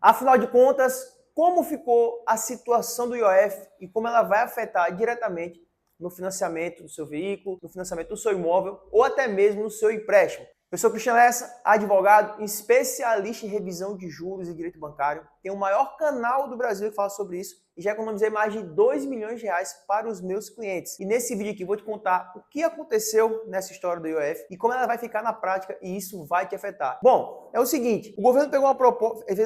Afinal de contas, como ficou a situação do IOF e como ela vai afetar diretamente no financiamento do seu veículo, no financiamento do seu imóvel ou até mesmo no seu empréstimo. Eu sou Cristian Lessa, advogado, especialista em revisão de juros e direito bancário. Tenho o maior canal do Brasil que fala sobre isso e já economizei mais de 2 milhões de reais para os meus clientes. E nesse vídeo aqui vou te contar o que aconteceu nessa história do IOF e como ela vai ficar na prática e isso vai te afetar. Bom, é o seguinte, o governo fez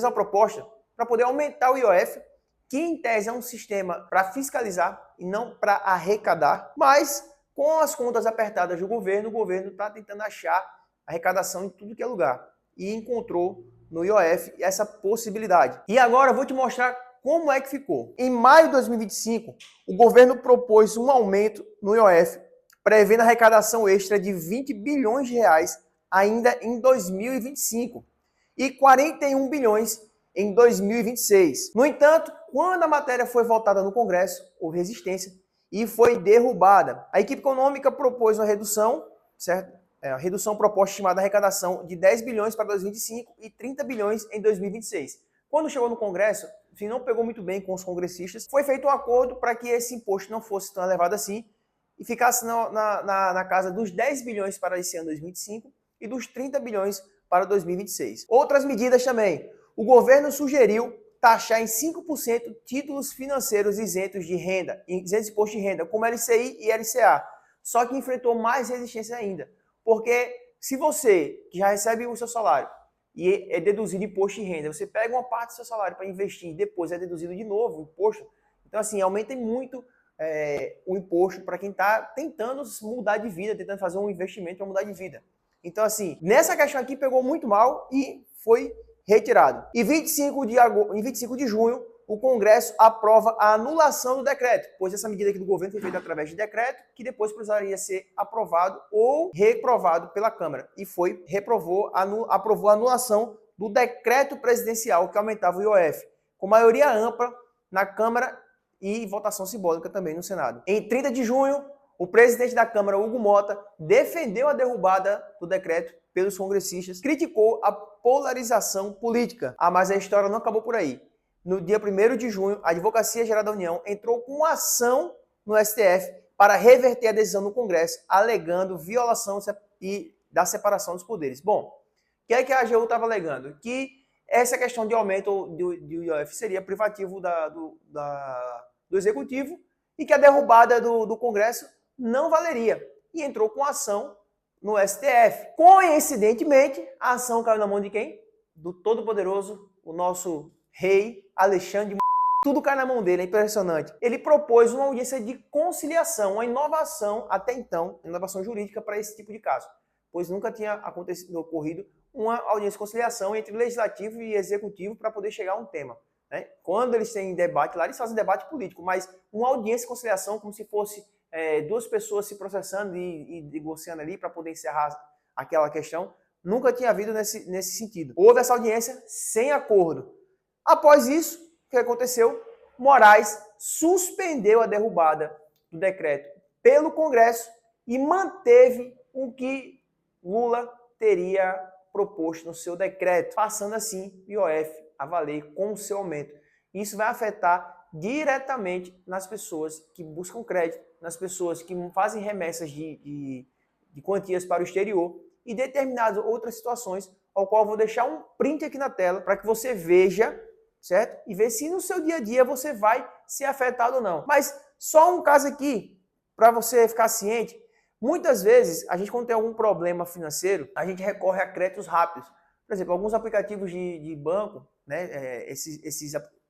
uma proposta para poder aumentar o IOF, que em tese é um sistema para fiscalizar e não para arrecadar, mas com as contas apertadas do governo, o governo está tentando achar arrecadação em tudo que é lugar e encontrou no IOF essa possibilidade. E agora eu vou te mostrar como é que ficou. Em maio de 2025, o governo propôs um aumento no IOF, prevendo arrecadação extra de 20 bilhões de reais ainda em 2025 e 41 bilhões em 2026. No entanto, quando a matéria foi votada no Congresso, houve resistência e foi derrubada. A equipe econômica propôs uma redução, certo? A redução proposta chamada arrecadação de 10 bilhões para 2025 e 30 bilhões em 2026. Quando chegou no Congresso, se não pegou muito bem com os congressistas, foi feito um acordo para que esse imposto não fosse tão elevado assim e ficasse na casa dos 10 bilhões para esse ano 2025 e dos 30 bilhões para 2026. Outras medidas também. O governo sugeriu taxar em 5% títulos financeiros isentos de renda, isentos de imposto de renda, como LCI e LCA. Só que enfrentou mais resistência ainda. Porque se você, que já recebe o seu salário e é deduzido imposto de renda, você pega uma parte do seu salário para investir e depois é deduzido de novo o imposto, então assim, aumenta muito o imposto para quem está tentando mudar de vida, tentando fazer um investimento para mudar de vida. Então assim, nessa questão aqui pegou muito mal e foi retirado. Em 25 de junho, o Congresso aprova a anulação do decreto, pois essa medida aqui do governo foi feita através de decreto, que depois precisaria ser aprovado ou reprovado pela Câmara. E aprovou a anulação do decreto presidencial que aumentava o IOF, com maioria ampla na Câmara e votação simbólica também no Senado. Em 30 de junho, o presidente da Câmara, Hugo Mota, defendeu a derrubada do decreto pelos congressistas, criticou a polarização política. Mas a história não acabou por aí. No dia 1º de junho, a Advocacia Geral da União entrou com uma ação no STF para reverter a decisão no Congresso, alegando violação da separação dos poderes. Bom, o que é que a AGU estava alegando? Que essa questão de aumento do IOF seria privativo do Executivo e que a derrubada do Congresso não valeria. E entrou com ação no STF. Coincidentemente, a ação caiu na mão de quem? Do Todo-Poderoso, o nosso rei Alexandre. Tudo cai na mão dele, é impressionante. Ele propôs uma audiência de conciliação, uma inovação até então, inovação jurídica para esse tipo de caso, pois nunca tinha ocorrido uma audiência de conciliação entre legislativo e executivo para poder chegar a um tema. Né? Quando eles têm debate lá, eles fazem debate político, mas uma audiência de conciliação como se fosse duas pessoas se processando e negociando ali para poder encerrar aquela questão, nunca tinha havido nesse sentido. Houve essa audiência sem acordo. Após isso, o que aconteceu? Moraes suspendeu a derrubada do decreto pelo Congresso e manteve o que Lula teria proposto no seu decreto, passando assim o IOF a valer com o seu aumento. Isso vai afetar diretamente nas pessoas que buscam crédito, nas pessoas que fazem remessas de quantias para o exterior e determinadas outras situações, ao qual eu vou deixar um print aqui na tela para que você veja, certo? E ver se no seu dia a dia você vai ser afetado ou não. Mas só um caso aqui, para você ficar ciente, muitas vezes, a gente quando tem algum problema financeiro, a gente recorre a créditos rápidos. Por exemplo, alguns aplicativos de banco, né,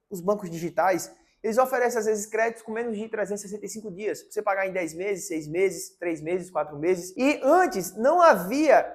os bancos digitais, eles oferecem às vezes créditos com menos de 365 dias, para você pagar em 10 meses, 6 meses, 3 meses, 4 meses. E antes não havia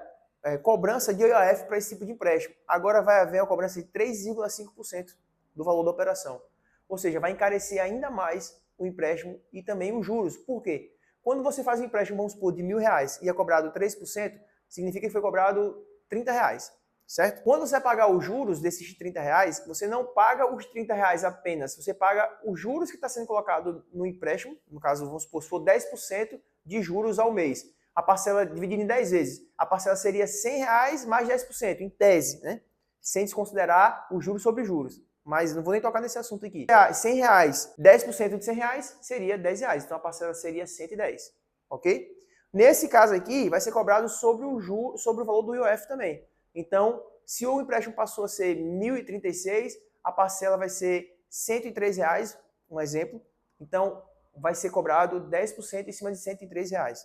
cobrança de IOF para esse tipo de empréstimo. Agora vai haver uma cobrança de 3,5% do valor da operação. Ou seja, vai encarecer ainda mais o empréstimo e também os juros. Por quê? Quando você faz um empréstimo, vamos supor, de R$1.000 e é cobrado 3%, significa que foi cobrado R$30, certo? Quando você pagar os juros desses R$30, você não paga os R$30 apenas, você paga os juros que está sendo colocado no empréstimo, no caso, vamos supor, se for 10% de juros ao mês. A parcela dividida em 10 vezes, a parcela seria R$100 mais 10%, em tese, né? sem desconsiderar os juros sobre juros. Mas não vou nem tocar nesse assunto aqui. R$100, 10% de R$100 seria R$10. Então a parcela seria 110, ok? Nesse caso aqui, vai ser cobrado sobre o valor do IOF também. Então, se o empréstimo passou a ser R$1.036, a parcela vai ser R$103, um exemplo. Então, vai ser cobrado 10% em cima de R$103.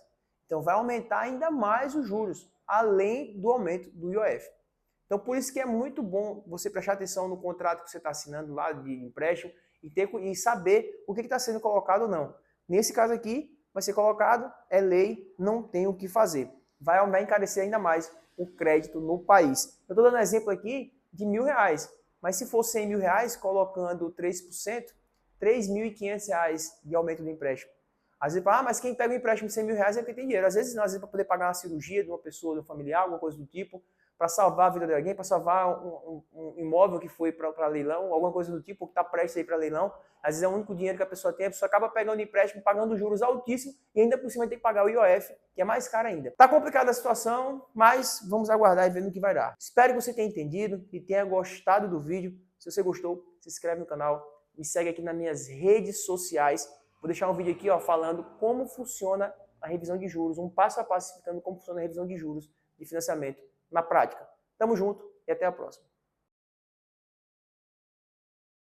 Então, vai aumentar ainda mais os juros, além do aumento do IOF. Então, por isso que é muito bom você prestar atenção no contrato que você está assinando lá de empréstimo e saber o que está sendo colocado ou não. Nesse caso aqui, vai ser colocado, é lei, não tem o que fazer. Vai encarecer ainda mais o crédito no país. Eu estou dando um exemplo aqui de R$1.000, mas se for R$100.000, colocando 3%, R$3.500 de aumento do empréstimo. Às vezes, mas quem pega um empréstimo de R$100.000 é porque tem dinheiro. Às vezes, para poder pagar uma cirurgia de uma pessoa, de um familiar, alguma coisa do tipo, para salvar a vida de alguém, para salvar um imóvel que foi para leilão, alguma coisa do tipo, que está prestes a ir para leilão. Às vezes é o único dinheiro que a pessoa tem, a pessoa acaba pegando empréstimo, pagando juros altíssimos e ainda por cima tem que pagar o IOF, que é mais caro ainda. Está complicada a situação, mas vamos aguardar e ver no que vai dar. Espero que você tenha entendido e tenha gostado do vídeo. Se você gostou, se inscreve no canal, me segue aqui nas minhas redes sociais. Vou deixar um vídeo aqui falando como funciona a revisão de juros, um passo a passo explicando como funciona a revisão de juros de financiamento na prática. Tamo junto e até a próxima.